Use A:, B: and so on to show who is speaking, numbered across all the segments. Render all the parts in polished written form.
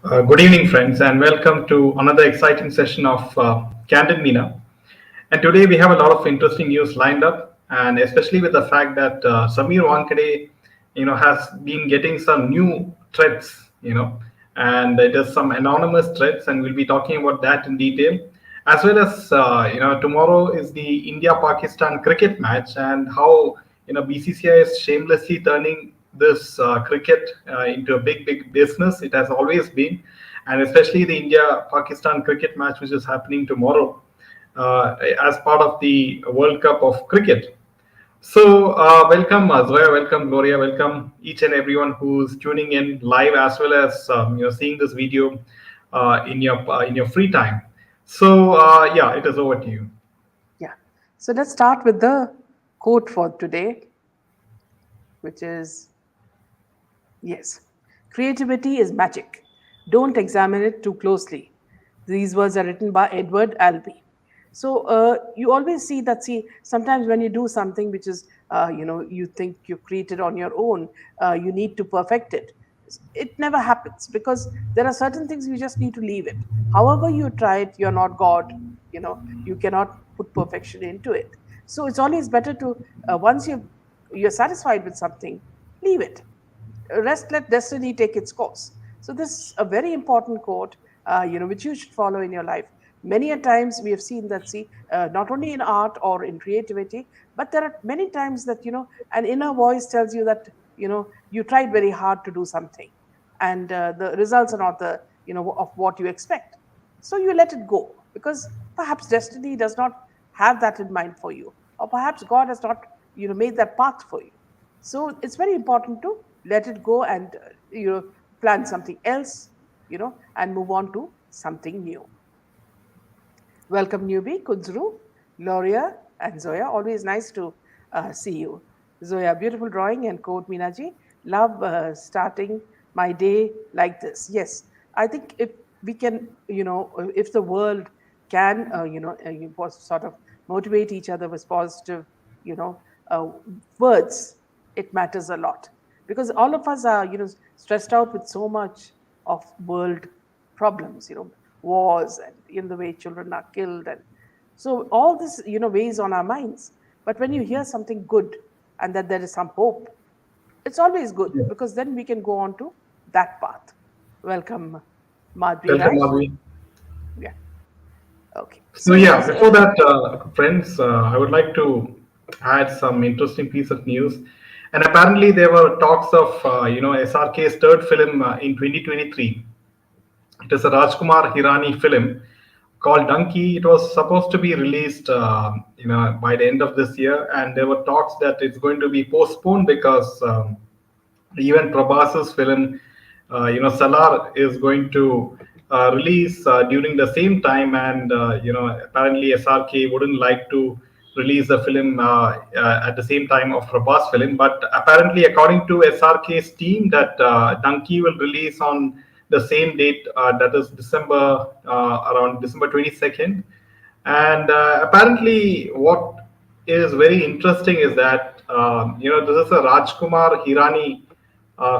A: Good evening, friends, and welcome to another exciting session of Candid Mina. And today we have a lot of interesting news lined up, and especially with the fact that Samir Wankhede, has been getting some new threats, and it is some anonymous threats, and we'll be talking about that in detail, as well as tomorrow is the India-Pakistan cricket match, and how BCCI is shamelessly turning this cricket into a big business. It has always been, and especially the India-Pakistan cricket match, which is happening tomorrow as part of the World Cup of cricket. So, welcome Zoya, welcome Gloria, welcome each and everyone who's tuning in live as well as seeing this video in your free time. So, yeah, it is over to you.
B: Yeah. So let's start with the quote for today, which is yes, creativity is magic. Don't examine it too closely. These words are written by Edward Albee. So you always see that. See, sometimes when you do something which is, you think you created on your own, you need to perfect it. It never happens because there are certain things you just need to leave it. However you try it, you're not God. You cannot put perfection into it. So it's always better to once you're satisfied with something, leave it. Rest, let destiny take its course. So this is a very important quote, which you should follow in your life. Many a times we have seen that, see, not only in art or in creativity, but there are many times that, an inner voice tells you that, you tried very hard to do something, and the results are not the, of what you expect. So you let it go because perhaps destiny does not have that in mind for you, or perhaps God has not, made that path for you. So it's very important to let it go and plan something else, and move on to something new. Welcome, newbie, Kunzru, Gloria, and Zoya. Always nice to see you. Zoya, beautiful drawing, and quote Minaji. Love starting my day like this. Yes, I think if we can, if the world can, sort of motivate each other with positive, you know, uh, words, it matters a lot because all of us are, stressed out with so much of world problems, wars and in the way children are killed, and so all this, weighs on our minds. But when you hear something good and that there is some hope, it's always good
A: Yeah.
B: because then we can go on to that path. Welcome, Madhvi,
A: Welcome,
B: right?
A: Madhvi.
B: Yeah. Okay.
A: So,
B: So
A: yeah,
B: yes.
A: before that, friends, I would like to add some interesting piece of news. And apparently, there were talks of SRK's third film in 2023. It is a Rajkumar Hirani film called Donkey. It was supposed to be released, by the end of this year, and there were talks that it's going to be postponed because even Prabhas's film, Salar, is going to release during the same time, and apparently SRK wouldn't like to release the film at the same time of Prabhas film. But apparently, according to SRK's team, that Donkey will release on the same date, that is December, around December 22nd. And apparently, what is very interesting is that this is a Rajkumar Hirani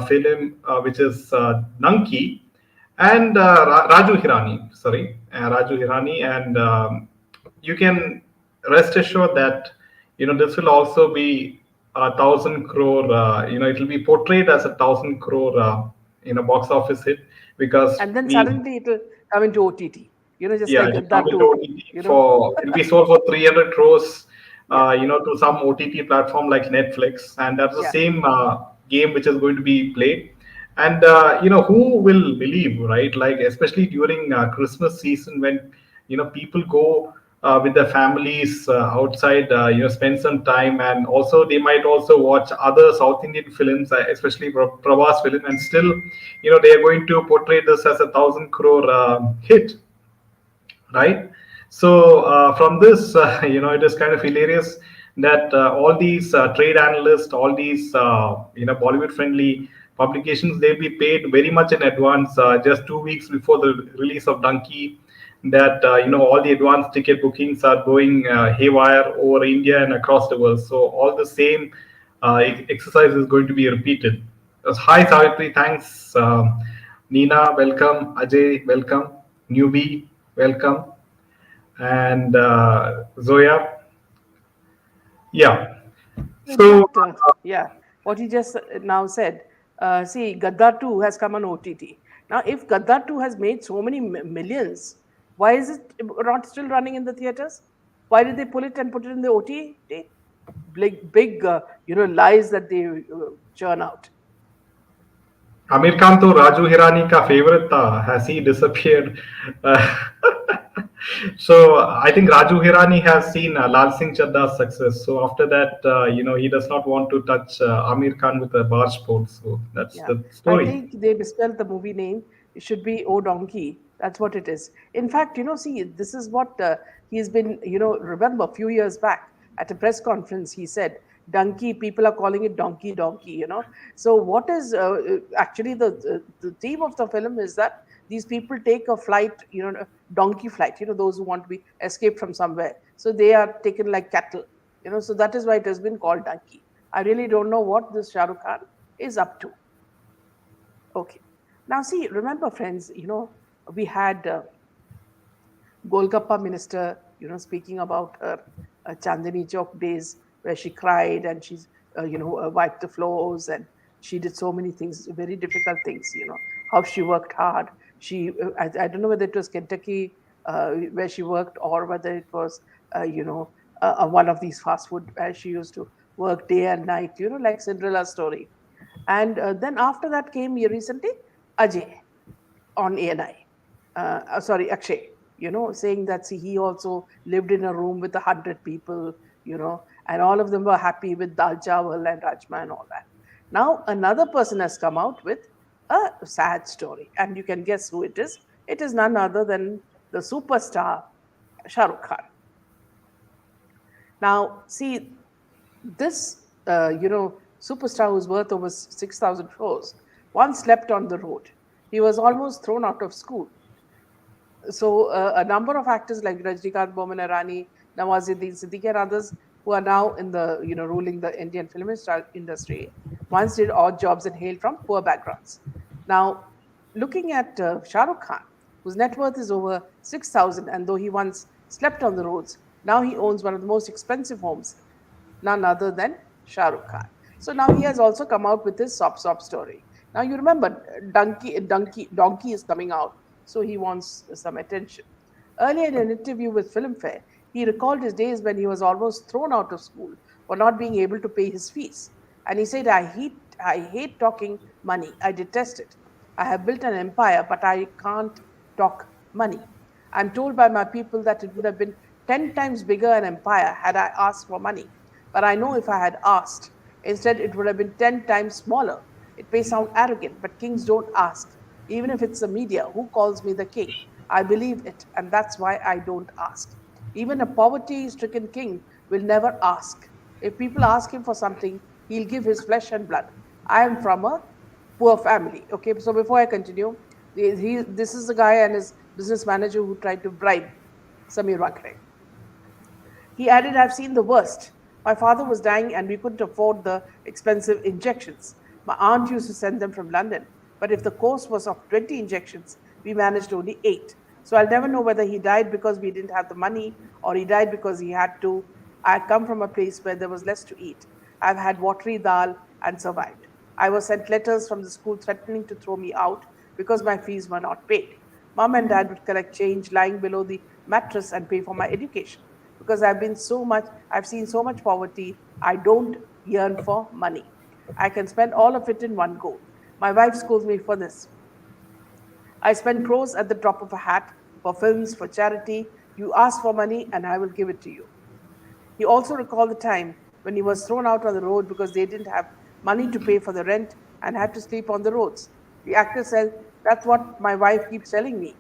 A: film, which is Nanki, and Raju Hirani. Sorry, Raju Hirani, and you can rest assured that this will also be 1,000 crore. It will be portrayed as a 1,000 crore box office hit because
B: And then
A: we
B: suddenly it'll come into OTT, just
A: yeah,
B: like
A: it will come
B: that
A: into
B: too,
A: OTT
B: you know.
A: for it'll be sold for 300 crores,
B: Yeah.
A: to some OTT platform like Netflix, and that's the
B: Yeah.
A: same game which is going to be played. And who will believe, right? Like especially during Christmas season when people go with their families outside, spend some time, and also they might also watch other South Indian films, especially Pravas film, and still, they are going to portray this as a 1,000 crore hit, right? So from this, it is kind of hilarious that all these trade analysts, all these Bollywood-friendly publications, they'll be paid very much in advance, just 2 weeks before the release of Donkey. That all the advanced ticket bookings are going haywire over India and across the world. So all the same exercise is going to be repeated. Hi Savitri, thanks. Nina, welcome. Ajay, welcome. Newbie, welcome. And Zoya, yeah.
B: In
A: So,
B: fact, yeah, what you just now said, see, Gaddar 2 has come on OTT. Now, if Gaddar 2 has made so many millions, why is it not still running in the theaters? Why did they pull it and put it in the OTT? Big, lies that they churn out.
A: Aamir Khan तो राजू हिरानी का favourite था. Has he disappeared? Uh, so I think Raju Hirani has seen Lal Singh Chadda's success. So after that, he does not want to touch Amir Khan with a barge pole. So that's
B: Yeah,
A: the
B: I
A: story.
B: think they misspelled the movie name. It should be Oh Donkey. That's what it is. In fact, see, this is what he's been, remember a few years back at a press conference, he said, donkey, people are calling it donkey, donkey. So, what is actually the theme of the film is that these people take a flight, donkey flight, those who want to be escaped from somewhere. So, they are taken like cattle, so that is why it has been called donkey. I really don't know what this Shah Rukh Khan is up to. Okay. Now, see, remember, friends, we had Golgappa minister, speaking about her Chandani Chowk days where she cried and she's, wiped the floors and she did so many things, very difficult things, how she worked hard. I don't know whether it was Kentucky where she worked or whether it was, one of these fast food where she used to work day and night, like Cinderella's story. And then after that came recently Ajay on ANI. Sorry, Akshay, saying that see, he also lived in a room with 100 people, and all of them were happy with dal chawal and rajma and all that. Now, another person has come out with a sad story, and you can guess who it is. It is none other than the superstar Shah Rukh Khan. Now, see, this, superstar who's worth over 6,000 crores once slept on the road. He was almost thrown out of school. So a number of actors like Rajnikant, Boman Irani, Nawazuddin Siddiqui, and others who are now in the ruling the Indian film industry once did odd jobs and hailed from poor backgrounds. Now, looking at Shah Rukh Khan, whose net worth is over 6,000, and though he once slept on the roads, now he owns one of the most expensive homes, none other than Shah Rukh Khan. So now he has also come out with his Sop story. Now you remember, Donkey is coming out, so he wants some attention. Earlier in an interview with Filmfare, he recalled his days when he was almost thrown out of school for not being able to pay his fees. And he said, I hate talking money. I detest it. I have built an empire, but I can't talk money. I'm told by my people that it would have been 10 times bigger an empire had I asked for money. But I know if I had asked, instead it would have been 10 times smaller. It may sound arrogant, but kings don't ask. Even if it's the media who calls me the king, I believe it, and that's why I don't ask. Even a poverty stricken king will never ask. If people ask him for something, he'll give his flesh and blood. I am from a poor family. Okay, so before I continue, this is the guy and his business manager who tried to bribe Samir Wankhede. He added, I've seen the worst. My father was dying and we couldn't afford the expensive injections. My aunt used to send them from London, but if the course was of 20 injections, we managed only 8. So I'll never know whether he died because we didn't have the money or he died because he had to. I had come from a place where there was less to eat. I've had watery dal and survived. I was sent letters from the school threatening to throw me out because my fees were not paid. Mom and dad would collect change lying below the mattress and pay for my education because I've seen so much poverty, I don't yearn for money. I can spend all of it in one go. My wife scolds me for this. I spend crores at the drop of a hat for films, for charity. You ask for money and I will give it to you. He also recalled the time when he was thrown out on the road because they didn't have money to pay for the rent and had to sleep on the roads. The actor said, that's what my wife keeps telling me.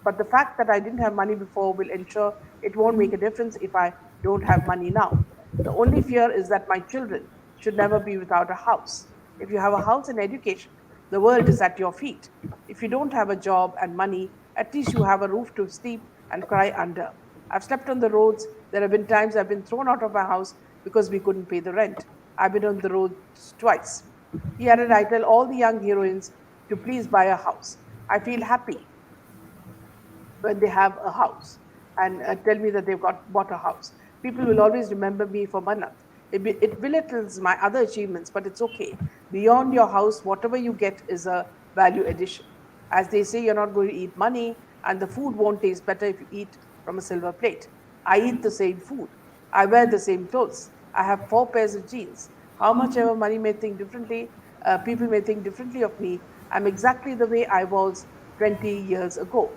B: But the fact that I didn't have money before will ensure it won't make a difference if I don't have money now. The only fear is that my children should never be without a house. If you have a house and education, the world is at your feet. If you don't have a job and money, at least you have a roof to sleep and cry under. I've slept on the roads. There have been times I've been thrown out of my house because we couldn't pay the rent. I've been on the roads twice. He added, I tell all the young heroines to please buy a house. I feel happy when they have a house and tell me that they've got bought a house. People will always remember me for Manat. It belittles my other achievements, but it's okay. Beyond your house, whatever you get is a value addition. As they say, you're not going to eat money, and the food won't taste better if you eat from a silver plate. I eat the same food. I wear the same clothes. I have four pairs of jeans. How much ever money may think differently, people may think differently of me. I'm exactly the way I was 20 years ago.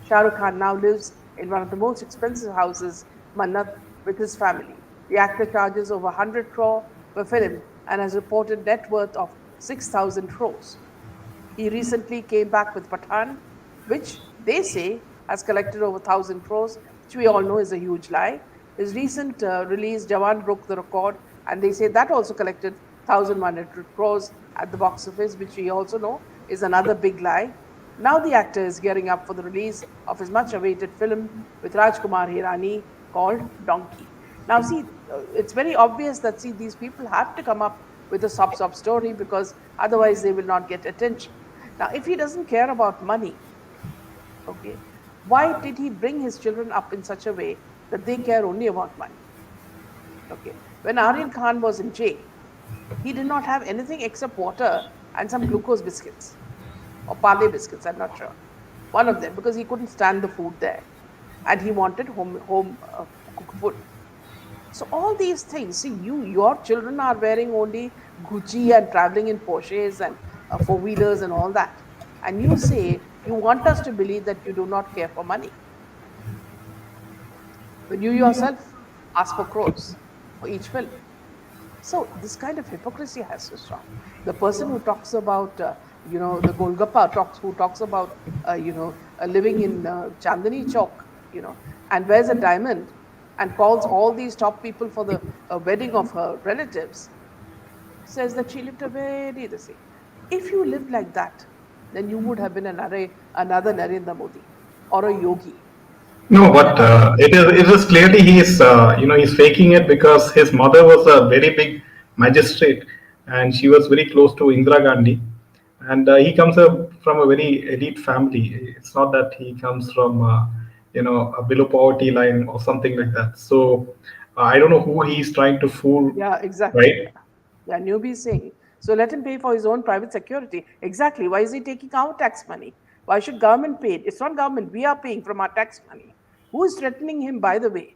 B: Shah Rukh Khan now lives in one of the most expensive houses, Mannat, with his family. The actor charges over 100 crore per film and has reported net worth of 6,000 crores. He recently came back with Pathan, which they say has collected over 1,000 crores, which we all know is a huge lie. His recent release, Jawan, broke the record, and they say that also collected 1,100 crores at the box office, which we also know is another big lie. Now the actor is gearing up for the release of his much awaited film with Rajkumar Hirani called Donkey. Now, see, it's very obvious that, see, these people have to come up with a sob story because otherwise they will not get attention. Now, if he doesn't care about money, okay, why did he bring his children up in such a way that they care only about money? Okay, when Aryan Khan was in jail, he did not have anything except water and some glucose biscuits or parley biscuits, I'm not sure. One of them, because he couldn't stand the food there and he wanted home cooked food. So all these things, see, your children are wearing only Gucci and traveling in Porsches and four wheelers and all that, and you say you want us to believe that you do not care for money when you yourself ask for crores for each film. So this kind of hypocrisy has to stop. The person who talks about, the Golgappa who talks about, living in Chandani Chowk, and wears a diamond and calls all these top people for the wedding of her relatives, says that she lived a very the same. If you lived like that, then you would have been another Narendra Modi or a yogi.
A: No, but it is clearly he's faking it because his mother was a very big magistrate and she was very close to Indira Gandhi, and he comes from a very elite family. It's not that he comes from a below poverty line or something like that. So I don't know who he's trying to fool,
B: Yeah, exactly.
A: right?
B: Yeah, newbie saying. So let him pay for his own private security. Exactly. Why is he taking our tax money? Why should government pay it? It's not government. We are paying from our tax money. Who is threatening him, by the way?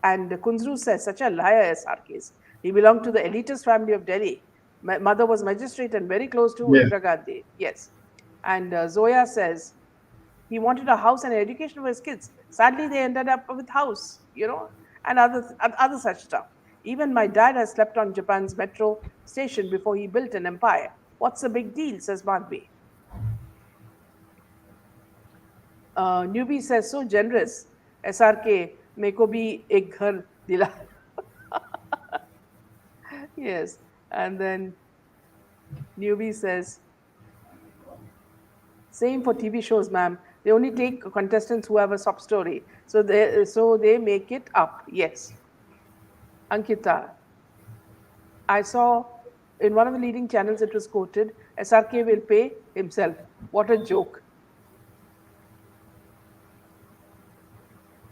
B: And Kunzru says, such a liar, SRKs. He belonged to the elitist family of Delhi. My mother was magistrate and very close to
A: Yeah.
B: Indira Gandhi. Yes. And Zoya says, he wanted a house and education for his kids. Sadly, they ended up with house, and other such stuff. Even my dad has slept on Japan's metro station before he built an empire. What's the big deal? Says Madhvi. Newbie says, so generous. SRK, meko bhi ek ghar dila. Yes. And then Newbie says, same for TV shows, ma'am. They only take contestants who have a sub story. So they make it up. Yes. Ankita, I saw in one of the leading channels it was quoted, SRK will pay himself. What a joke.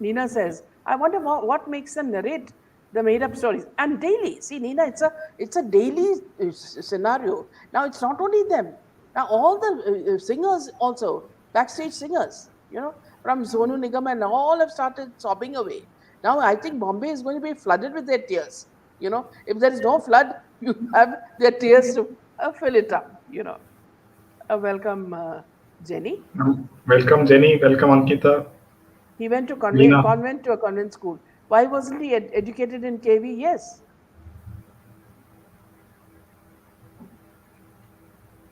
B: Nina says, I wonder what makes them narrate the made up stories. And daily. See, Nina, it's a daily scenario. Now, it's not only them. Now, all the singers also, backstage singers, from Sonu Nigam and all have started sobbing away. Now, I think Bombay is going to be flooded with their tears. If there is no flood, you have their tears to fill it up. Welcome, Jenny.
A: Welcome, Jenny. Welcome, Ankita.
B: He went to
A: Nina.
B: convent to a convent school. Why wasn't he educated in KV? Yes.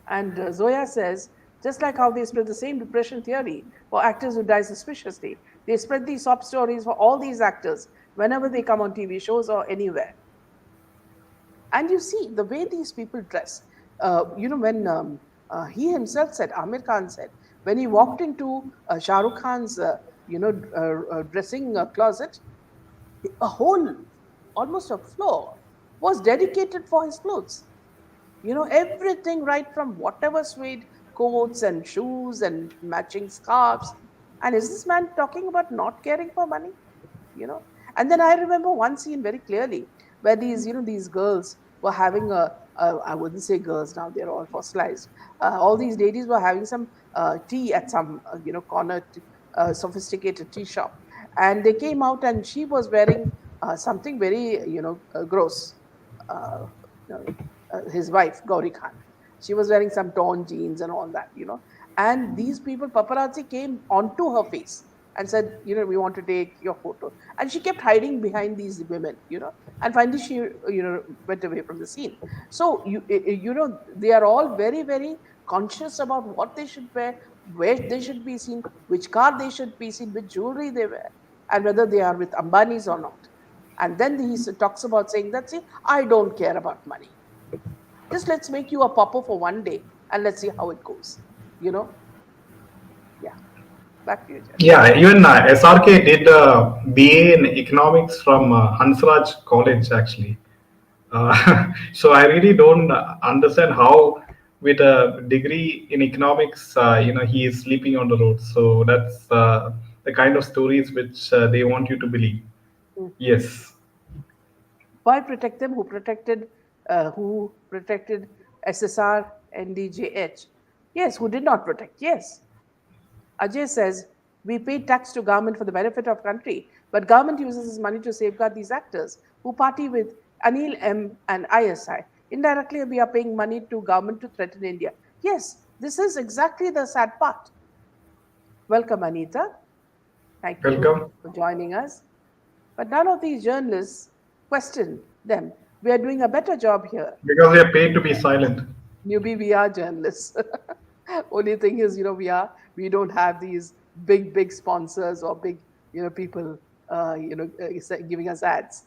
B: And Zoya says, just like how they spread the same depression theory for actors who die suspiciously, they spread these sob stories for all these actors whenever they come on TV shows or anywhere. And you see the way these people dress. When he himself said, Amir Khan said, when he walked into Shah Rukh Khan's, dressing closet, a whole, almost a floor, was dedicated for his clothes. Everything right from whatever suede coats and shoes and matching scarves. And is this man talking about not caring for money? You know. And then I remember one scene very clearly where these girls were having I wouldn't say girls now, they're all fossilized. All these ladies were having some tea at some corner sophisticated tea shop, and they came out and she was wearing something very gross. uh, his wife Gauri Khan, she was wearing some torn jeans and all that, and these people, paparazzi, came onto her face and said, we want to take your photo. And she kept hiding behind these women, and finally she, went away from the scene. So, they are all very, very conscious about what they should wear, where they should be seen, which car they should be seen, which jewelry they wear, and whether they are with Ambanis or not. And then he talks about saying that, see, I don't care about money. Just let's make you a pauper for one day and let's see how it goes. You know? Yeah. Back to you, Jerry.
A: Yeah, even SRK did BA in economics from Hansraj College actually. So I really don't understand how, with a degree in economics, he is sleeping on the road. So that's the kind of stories which they want you to believe.
B: Mm.
A: Yes.
B: Why protect them? Who protected SSR, NDJH? Yes, who did not protect? Yes. Ajay says, we pay tax to government for the benefit of country, but government uses this money to safeguard these actors who party with Anil M and ISI. Indirectly, we are paying money to government to threaten India. Yes, this is exactly the sad part. Welcome, Anita. Thank you
A: Welcome.
B: for joining us. But none of these journalists question them. We are doing a better job here.
A: Because we are paid to be silent.
B: Newbie, we are journalists. Only thing is, we don't have these big sponsors or big, people, giving us ads.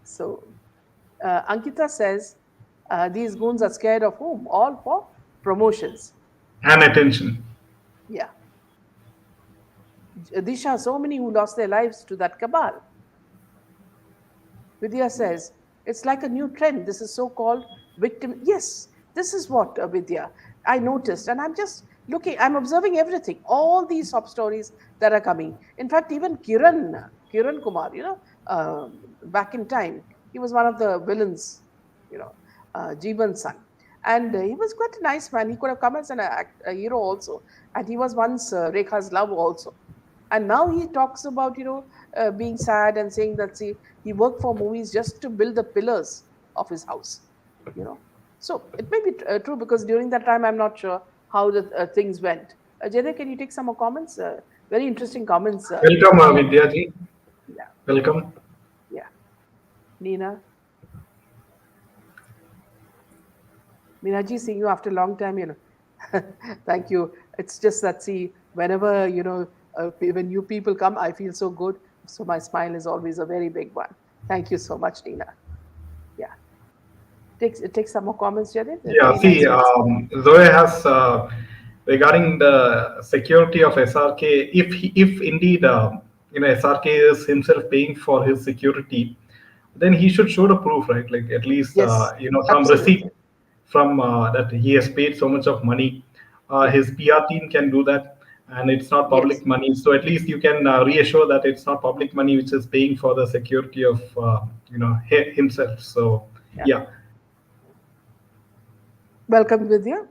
B: So Ankita says, these goons are scared of whom? All for promotions.
A: And attention.
B: Yeah. Disha, so many who lost their lives to that cabal. Vidya says, it's like a new trend. This is so called victim. Yes, this is what, Vidya, I noticed. And I'm just looking, I'm observing everything, all these sub stories that are coming. In fact, even Kiran Kumar, back in time, he was one of the villains, Jeevan's son. And he was quite a nice man. He could have come as a hero also. And he was once Rekha's love also. And now he talks about being sad and saying that, see, he worked for movies just to build the pillars of his house. So it may be true, because during that time I'm not sure how the things went. Jede, can you take some more comments? Very interesting comments.
A: Welcome,
B: Nina.
A: Vidya ji.
B: Yeah,
A: Welcome.
B: yeah. Nina. Minaji, seeing you after a long time, Thank you. It's just that, see, whenever, when you people come, I feel so good. So my smile is always a very big one. Thank you so much, Nina. Yeah. Take some more comments, Jadid.
A: Yeah,
B: Very
A: see,
B: nice ones.
A: Zoe has regarding the security of SRK. If indeed SRK is himself paying for his security, then he should show the proof, right? Like at least
B: Yes,
A: some receipt
B: absolutely.
A: from that he has paid so much of money.
B: Yeah.
A: His PR team can do that, and it's not
B: Yes.
A: public money. So at least you can reassure that it's not public money which is paying for the security of himself. So
B: Yeah.
A: yeah.
B: Welcome, Vidya.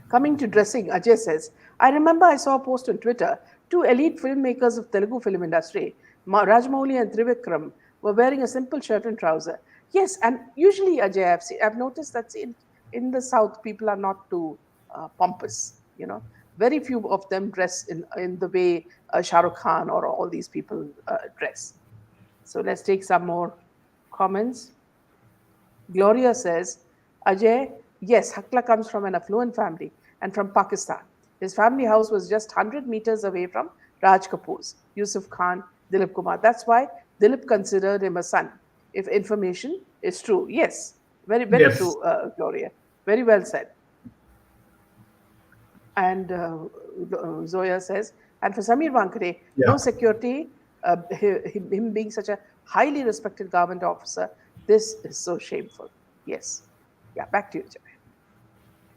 B: Coming to dressing, Ajay says, I remember I saw a post on Twitter. Two elite filmmakers of Telugu film industry, Rajmouli and Trivikram, were wearing a simple shirt and trouser. Yes, and usually, Ajay, I've noticed that in the South, people are not too pompous. Very few of them dress in the way Shah Rukh Khan or all these people dress. So let's take some more comments. Gloria says, Ajay, yes, Hakla comes from an affluent family and from Pakistan. His family house was just 100 meters away from Raj Kapoor's, Yusuf Khan, Dilip Kumar. That's why Dilip considered him a son, if information is true. Yes, very, very
A: Yes.
B: true, Gloria. Very well said. And Zoya says, and for Samir Wankhede, no
A: Yeah.
B: security, him being such a highly respected government officer, this is so shameful. Yes. Yeah, back to you, Joy.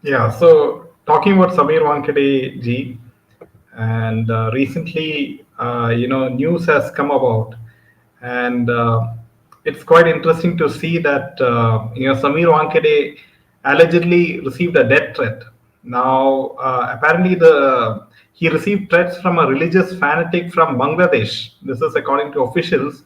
A: Yeah, so talking about Samir Wankhede ji, and recently, news has come about, and it's quite interesting to see that Samir Wankhede allegedly received a death threat. Now, apparently, the he received threats from a religious fanatic from Bangladesh. This is according to officials.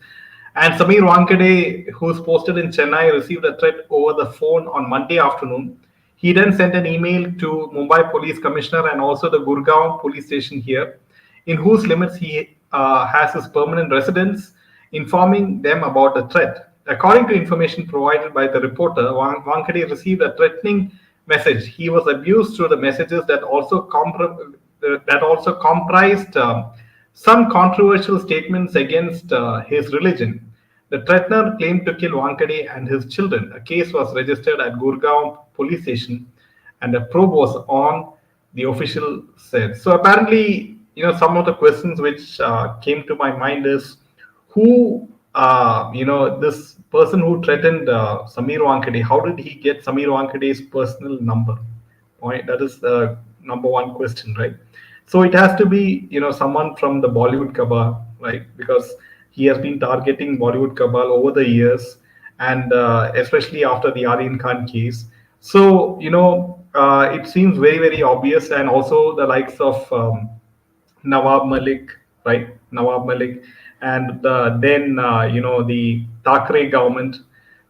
A: And Samir Wankhede, who's posted in Chennai, received a threat over the phone on Monday afternoon. He then sent an email to Mumbai Police Commissioner and also the Gurgaon police station here, in whose limits he has his permanent residence, informing them about the threat. According to information provided by the reporter, Wankhede received a threatening message. He was abused through the messages that also comprised some controversial statements against his religion. The threatener claimed to kill Wankhede and his children. A case was registered at Gurgaon police station, and a probe was on. The official said. So apparently, some of the questions which came to my mind is who, this person who threatened Samir Wankhede. How did he get Samir Wankhede's personal number? Point. That is the number one question, right? So it has to be, someone from the Bollywood cabal, right? Because he has been targeting Bollywood cabal over the years, and especially after the Aryan Khan case. So it seems very very obvious, and also the likes of Nawab Malik, right? Nawab Malik, and then the Thackeray government.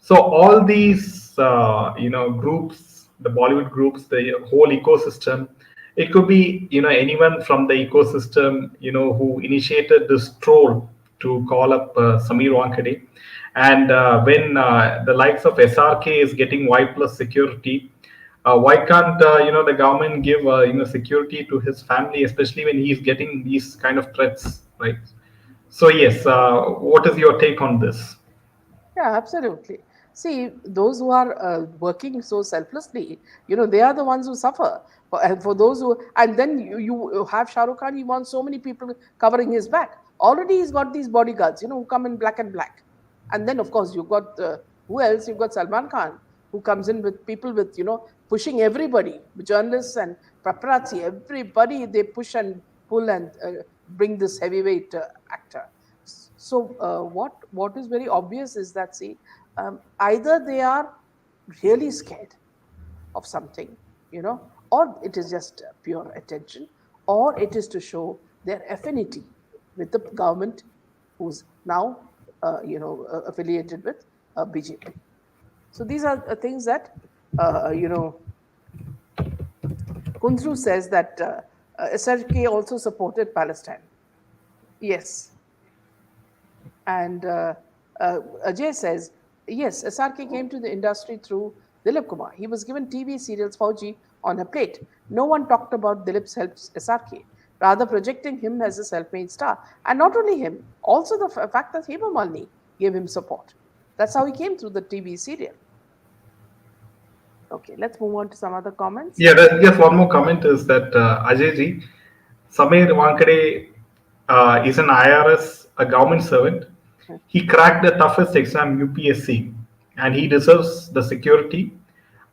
A: So all these groups, the Bollywood groups, the whole ecosystem. It could be anyone from the ecosystem who initiated this troll to call up Samir Wankhede, and when the likes of SRK is getting Y plus security, why can't the government give security to his family, especially when he's getting these kind of threats, right? So yes, what is your take on this?
B: Yeah, absolutely. See, those who are working so selflessly, they are the ones who suffer. And for those who, and then you have Shah Rukh Khan, he wants so many people covering his back. Already he's got these bodyguards, who come in black and black. And then, of course, you've got, who else? You've got Salman Khan, who comes in with people with, pushing everybody, journalists and paparazzi, everybody, they push and pull and bring this heavyweight actor. So what is very obvious is that, see, either they are really scared of something, or it is just pure attention, or it is to show their affinity with the government, who's now affiliated with BJP. So these are things that Kundru says that SRK also supported Palestine. Yes. And Ajay says, yes, SRK came to the industry through Dilip Kumar. He was given TV serials Fauji on a plate. No one talked about Dilip's help SRK, rather projecting him as a self-made star. And not only him, also the fact that Hema Malini gave him support. That's how he came through the TV serial. Okay, let's move on to some other comments.
A: Yeah, just one more comment is that Ajay ji, Samir Wankhede is an IRS, a government servant. He cracked the toughest exam, UPSC, and he deserves the security,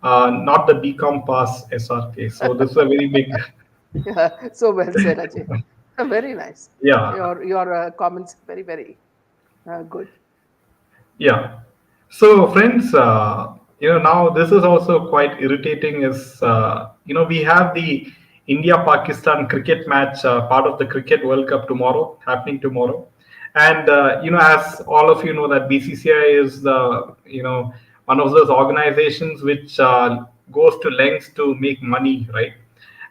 A: not the BCom pass SRK. So this is a very big,
B: Yeah, so well said, Ajay. Very nice.
A: yeah.
B: Your comments very very good.
A: Yeah. So, friends, now this is also quite irritating. Is we have the India-Pakistan cricket match, part of the Cricket World Cup tomorrow, happening tomorrow, and as all of you know, that BCCI is the one of those organizations which goes to lengths to make money, right?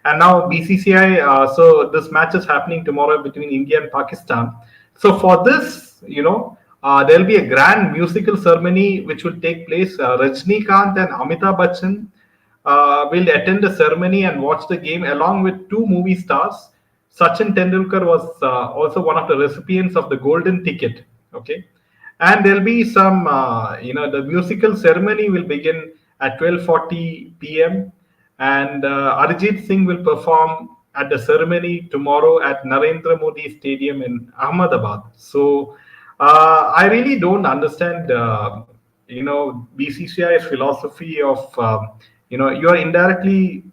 A: And now BCCI, so this match is happening tomorrow between India and Pakistan. So for this, there'll be a grand musical ceremony which will take place. Rajnikant and Amitabh Bachchan will attend the ceremony and watch the game along with two movie stars. Sachin Tendulkar was also one of the recipients of the golden ticket. Okay, and there'll be some, the musical ceremony will begin at 12:40 p.m. and Arijit Singh will perform at the ceremony tomorrow at Narendra Modi Stadium in Ahmedabad. So I really don't understand, BCCI's philosophy of you are indirectly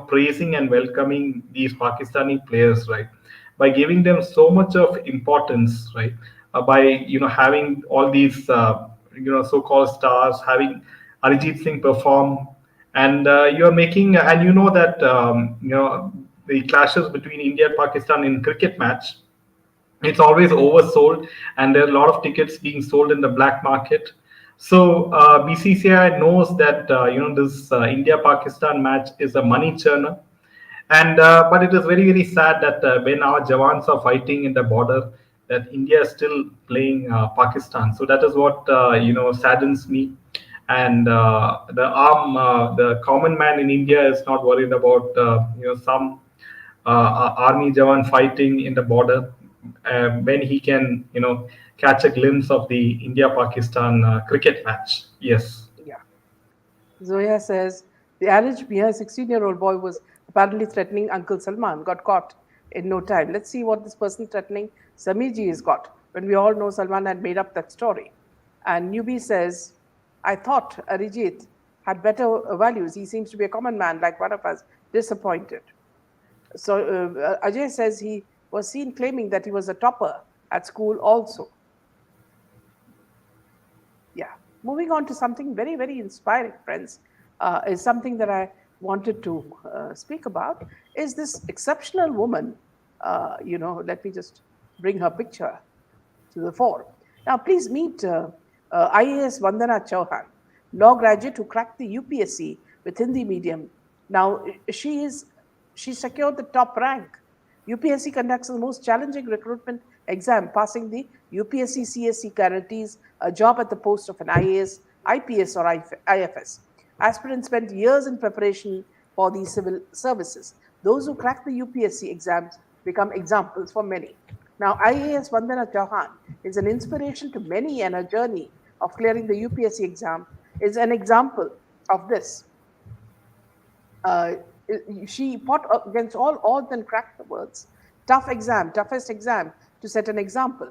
A: praising and welcoming these Pakistani players, right, by giving them so much of importance, right, by having all these so-called stars, having Arijit Singh perform, and you're making, and you know that the clashes between India and Pakistan in cricket match, it's always oversold, and there are a lot of tickets being sold in the black market. So BCCI knows that this India Pakistan match is a money churner, and but it is very very sad that when our jawans are fighting in the border, that India is still playing Pakistan. So that is what saddens me. And the common man in India is not worried about some army jawan fighting in the border, when he can catch a glimpse of the India Pakistan cricket match. Yes.
B: Yeah. Zoya says the alleged Mia 16-year-old boy was apparently threatening Uncle Salman, got caught in no time. Let's see what this person threatening Samiji is got when we all know Salman had made up that story. And Newbie says, I thought Arijit had better values. He seems to be a common man like one of us. Disappointed. So Ajay says he was seen claiming that he was a topper at school also. Yeah. Moving on to something very, very inspiring, friends, is something that I wanted to speak about. Is this exceptional woman? Let me just bring her picture to the fore. Now, please meet IAS Vandana Chauhan, law graduate who cracked the UPSC with Hindi medium. Now, she secured the top rank. UPSC conducts the most challenging recruitment exam. Passing the UPSC CSC guarantees a job at the post of an IAS, IPS, or IFS. Aspirants spend years in preparation for these civil services. Those who crack the UPSC exams become examples for many. Now, IAS Vandana Chauhan is an inspiration to many, and her journey of clearing the UPSC exam is an example of this. Uh, she fought against all odds and cracked the words. Tough exam, toughest exam, to set an example.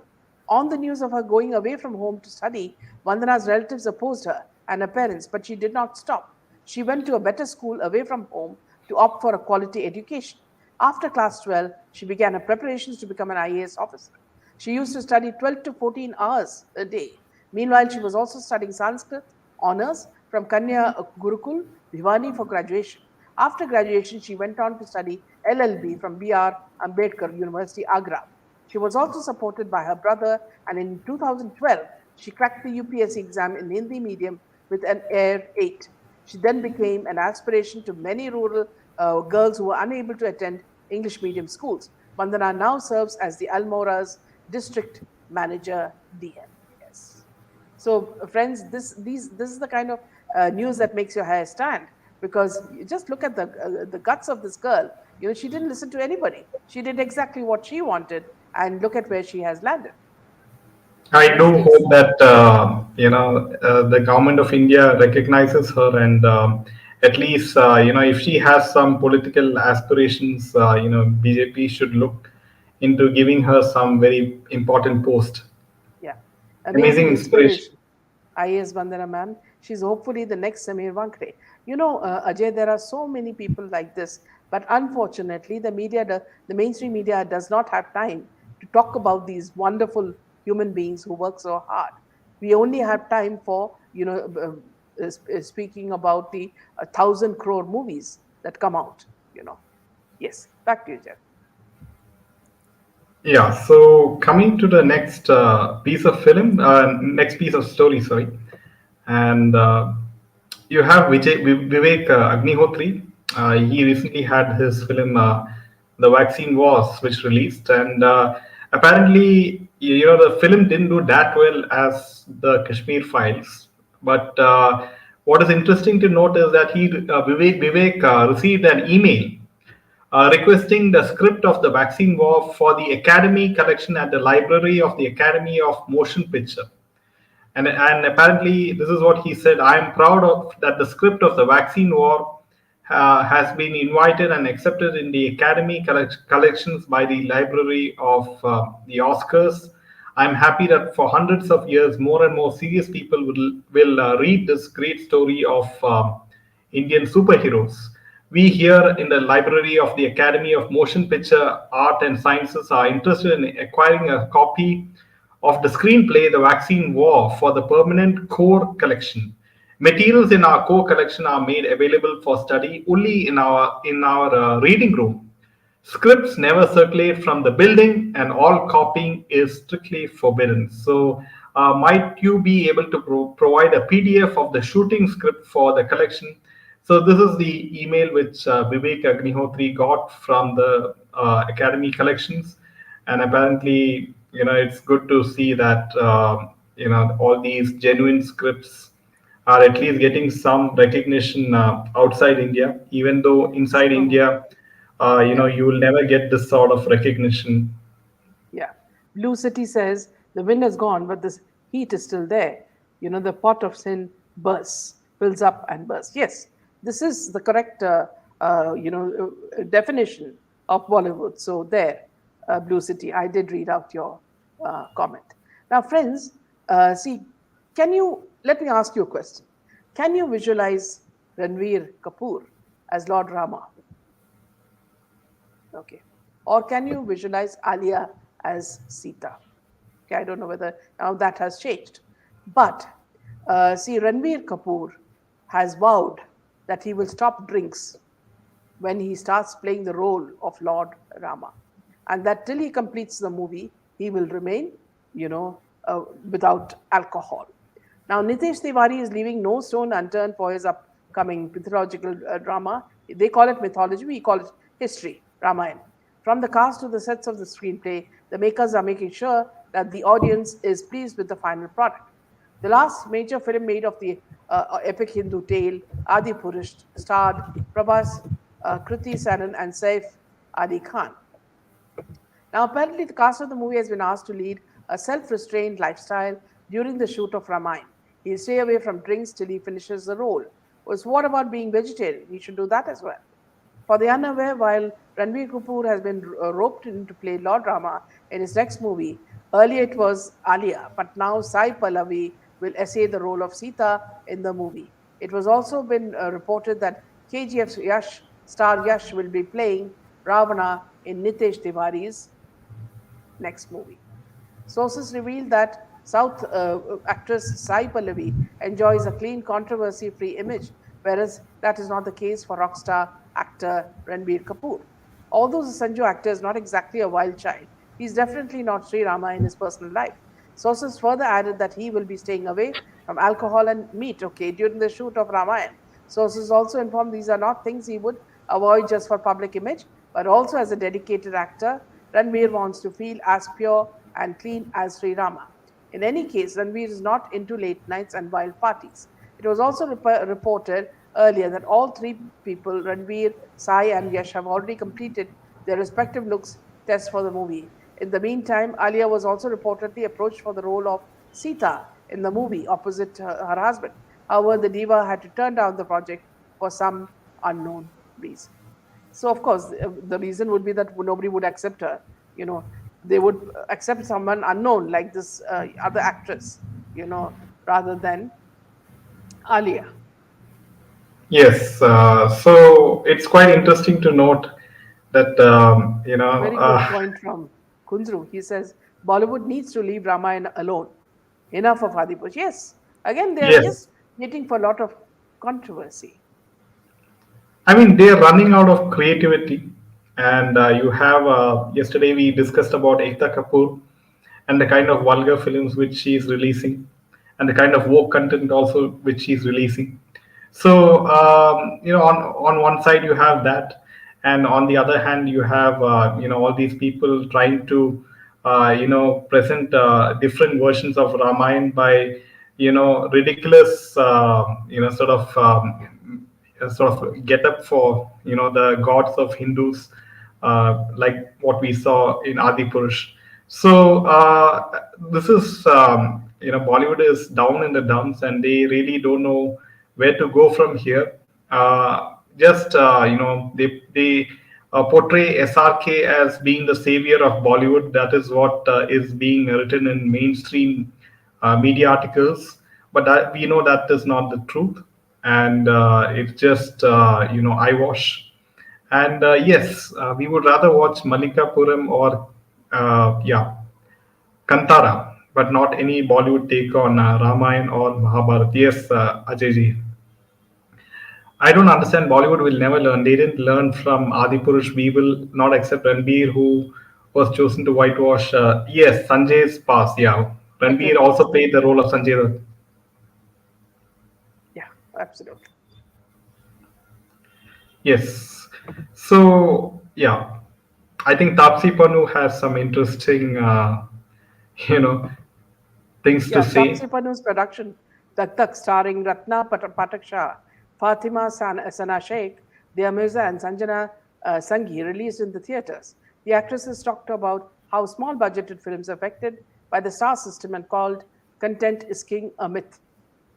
B: On the news of her going away from home to study, Vandana's relatives opposed her and her parents, but she did not stop. She went to a better school away from home to opt for a quality education. After class 12, she began her preparations to become an IAS officer. She used to study 12 to 14 hours a day. Meanwhile, she was also studying Sanskrit honors from Kanya Gurukul, Bhiwani for graduation. After graduation, she went on to study LLB from B.R. Ambedkar University, Agra. She was also supported by her brother, and in 2012, she cracked the UPSC exam in Hindi medium with an Air 8. She then became an aspiration to many rural girls who were unable to attend English medium schools. Vandana now serves as the Almora's district manager, DM. Yes. So, friends, this is the kind of news that makes your hair stand, because you just look at the guts of this girl. She didn't listen to anybody. She did exactly what she wanted, and look at where she has landed.
A: I do
B: Yes.
A: hope that the government of India recognizes her, and at least if she has some political aspirations, BJP should look into giving her some very important post.
B: Yeah.
A: Amazing
B: Amazing
A: inspiration.
B: inspiration. IAS Vandana ma'am. She's hopefully the next Samir Wankhede. Ajay, there are so many people like this, but unfortunately, the mainstream media does not have time to talk about these wonderful human beings who work so hard. We only have time for, speaking about the 1,000 crore movies that come out, you know. Yes, back to you, Jeff.
A: Yeah, so coming to the next piece of film, next piece of story, sorry, and you have Vivek Agnihotri. He recently had his film "The Vaccine Wars," which released, and apparently, the film didn't do that well as the Kashmir Files. But what is interesting to note is that Vivek received an email requesting the script of the vaccine war for the Academy collection at the Library of the Academy of Motion Picture. And apparently, this is what he said: I am proud of that the script of the vaccine war has been invited and accepted in the Academy collections by the Library of the Oscars. I'm happy that for hundreds of years, more and more serious people will read this great story of Indian superheroes. We here in the library of the Academy of Motion Picture Art and Sciences are interested in acquiring a copy of the screenplay The Vaccine War for the permanent core collection. Materials in our core collection are made available for study only in our reading room. Scripts never circulate from the building, and all copying is strictly forbidden. So, might you be able to provide a PDF of the shooting script for the collection? So, this is the email which Vivek Agnihotri got from the Academy collections, and apparently, it's good to see that all these genuine scripts are at least getting some recognition outside India, even though inside
B: So,
A: India,
B: yeah.
A: you will never get this sort of recognition.
B: Yeah. Blue City says the wind has gone, but the heat is still there. The pot of sin bursts, fills up and bursts. Yes, this is the correct, definition of Bollywood. So there, Blue City, I did read out your comment. Now, friends, see, let me ask you a question. Can you visualize Ranveer Kapoor as Lord Rama? Okay. Or can you visualize Alia as Sita? Okay, I don't know whether now that has changed. But see, Ranveer Kapoor has vowed that he will stop drinks when he starts playing the role of Lord Rama. And that till he completes the movie, he will remain, without alcohol. Now, Nitesh Tiwari is leaving no stone unturned for his upcoming mythological drama. They call it mythology, we call it history, Ramayan. From the cast to the sets of the screenplay, the makers are making sure that the audience is pleased with the final product. The last major film made of the epic Hindu tale, Adi Purush, starred Prabhas, Kriti Sanan, and Saif Ali Khan. Now, apparently, the cast of the movie has been asked to lead a self restrained lifestyle during the shoot of Ramayan. He'll stay away from drinks till he finishes the role. Was what about being vegetarian? He should do that as well. For the unaware, while Ranveer Kapoor has been roped in to play Lord Rama in his next movie, earlier it was Alia, but now Sai Pallavi will essay the role of Sita in the movie. It was also been reported that KGF's star Yash will be playing Ravana in Nitesh Tiwari's next movie. Sources reveal that South actress Sai Pallavi enjoys a clean, controversy free image, whereas that is not the case for rock star actor Ranbir Kapoor. Although the Sanju actor is not exactly a wild child, he is definitely not Sri Rama in his personal life. Sources further added that he will be staying away from alcohol and meat, okay, during the shoot of Ramayan. Sources also informed these are not things he would avoid just for public image, but also as a dedicated actor, Ranveer wants to feel as pure and clean as Sri Rama. In any case, Ranveer is not into late nights and wild parties. It was also reported earlier that all three people, Ranveer, Sai, and Yash, have already completed their respective looks tests for the movie. In the meantime, Alia was also reportedly approached for the role of Sita in the movie opposite her husband. However, the diva had to turn down the project for some unknown reason. So, of course, the reason would be that nobody would accept her. They would accept someone unknown like this other actress, rather than Alia.
A: Yes, so it's quite interesting to note that
B: Very good point from Kunzru. He says Bollywood needs to leave Ramayana alone. Enough of Adipush. Yes, again, they are
A: yes,
B: just waiting for a lot of controversy.
A: I mean, they're running out of creativity. And you have, yesterday we discussed about Ekta Kapoor and the kind of vulgar films which she's releasing, and the kind of woke content also which she's releasing. So, on one side you have that, and on the other hand you have, all these people trying to, present different versions of Ramayana by, ridiculous, sort of get up for the gods of Hindus, like what we saw in Adi Purush. So this is Bollywood is down in the dumps, and they really don't know where to go from here. Just they portray SRK as being the savior of Bollywood. That is what is being written in mainstream media articles, but we know that is not the truth. and it's just eyewash. And yes, we would rather watch Malikapuram or yeah, Kantara, but not any Bollywood take on Ramayan or Mahabharata. Yes, Ajay ji. I don't understand. Bollywood will never learn. They didn't learn from Adipurush. We will not accept Ranbir, who was chosen to whitewash. Yes, Sanjay's past. Yeah, Ranbir also played the role of Sanjay Dutt.
B: Yeah, absolutely.
A: Yes. So yeah, I think Tapsi Pannu has some interesting, you know, things to
B: Yeah,
A: say.
B: Tapsi Pannu's production, Tak Tak, starring Ratna Patak Shah, Fatima Sana Sheikh, Dia Mirza, and Sanjana Sanghi, released in the theatres. The actresses talked about how small budgeted films are affected by the star system and called content is king a myth.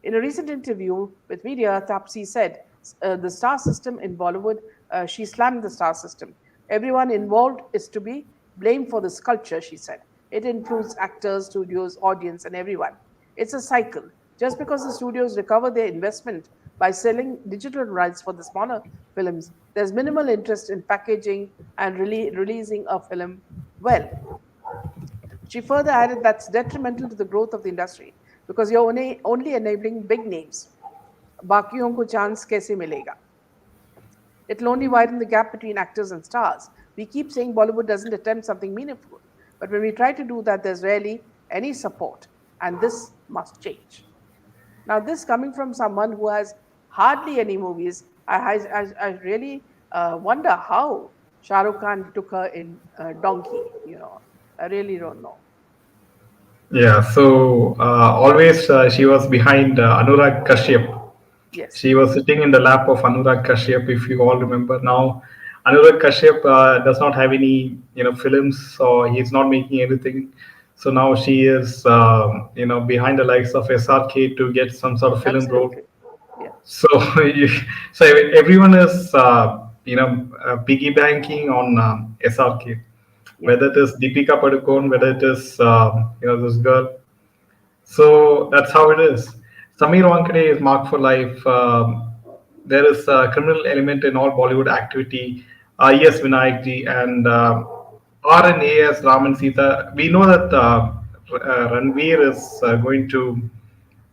B: In a recent interview with media, Tapsi said the star system in Bollywood, she slammed the star system. Everyone involved is to be blamed for this culture, she said. It includes actors, studios, audience, and everyone. It's a cycle. Just because the studios recover their investment by selling digital rights for the smaller films, there's minimal interest in packaging and releasing a film well. She further added that's detrimental to the growth of the industry because you're only enabling big names. बाकियों को chance कैसे मिलेगा? It'll only widen the gap between actors and stars. We keep saying Bollywood doesn't attempt something meaningful, but when we try to do that, there's rarely any support, and this must change. Now, this coming from someone who has hardly any movies, I really wonder how Shah Rukh Khan took her in Donkey. I really don't know.
A: Yeah. So always she was behind Anurag Kashyap.
B: Yes,
A: She was sitting in the lap of Anurag Kashyap, if you all remember. Now, Anurag Kashyap does not have any, films, or he's not making anything. So now she is, behind the likes of SRK to get some sort of film role.
B: absolutely. Yeah,
A: So, so everyone is, piggy banking on SRK,
B: yeah,
A: whether it is Deepika Padukone, whether it is, this girl. So that's how it is. Samir Wankhede is marked for life. There is a criminal element in all Bollywood activity. Yes, Vinayak ji and RNA as Ram and Sita. We know that Ranveer is going to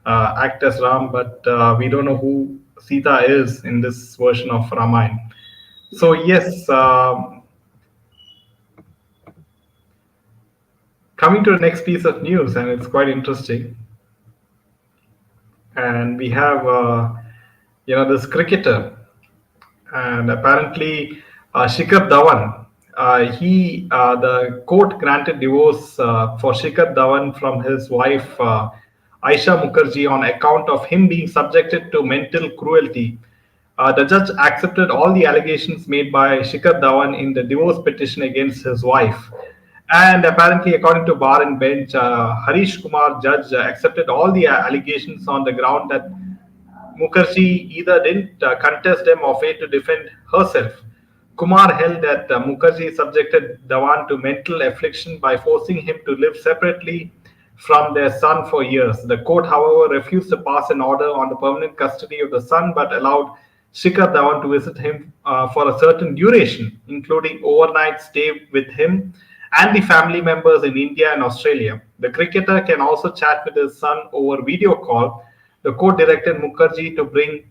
A: act as Ram, but we don't know who Sita is in this version of Ramayan. So
B: yeah.
A: yes, coming to the next piece of news, and it's quite interesting. And we have this cricketer, and apparently Shikhar Dhawan, the court granted divorce for Shikhar Dhawan from his wife Aisha Mukherjee on account of him being subjected to mental cruelty. The judge accepted all the allegations made by Shikhar Dhawan in the divorce petition against his wife. And apparently, according to bar and bench, Harish Kumar judge accepted all the allegations on the ground that Mukherjee either didn't contest them or failed to defend herself. Kumar held that Mukherjee subjected Dhawan to mental affliction by forcing him to live separately from their son for years. The court, however, refused to pass an order on the permanent custody of the son but allowed Shikhar Dhawan to visit him for a certain duration, including overnight stay with him and the family members in India and Australia. The cricketer can also chat with his son over video call. The court directed Mukherjee to bring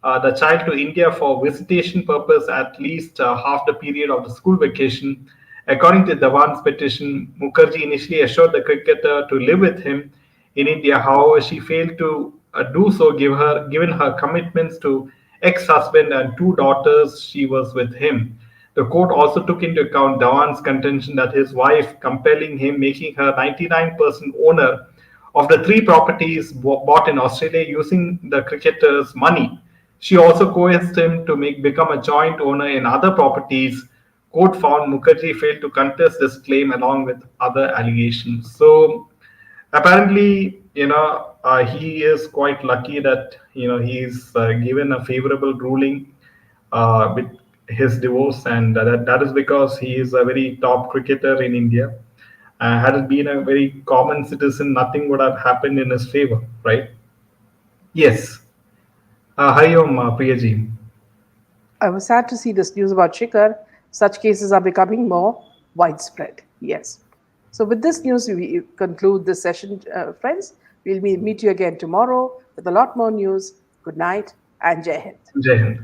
A: the child to India for visitation purpose at least half the period of the school vacation. According to Dhawan's petition, Mukherjee initially assured the cricketer to live with him in India. However, she failed to do so, given her commitments to ex-husband and two daughters she was with him. The court also took into account Dhawan's contention that his wife compelling him, making her 99% owner of the three properties bought in Australia using the cricketer's money. She also coerced him to become a joint owner in other properties. Court found Mukherjee failed to contest this claim along with other allegations. So apparently, he is quite lucky that he's given a favorable ruling with his divorce, and that is because he is a very top cricketer in India. Had it been a very common citizen, nothing would have happened in his favor, right? Yes. Hari Om, Priyaji.
B: I was sad to see this news about Shikhar. Such cases are becoming more widespread. Yes. So, with this news, we conclude this session, friends. We'll meet you again tomorrow with a lot more news. Good night and Jai Hind.
A: Jai Hind.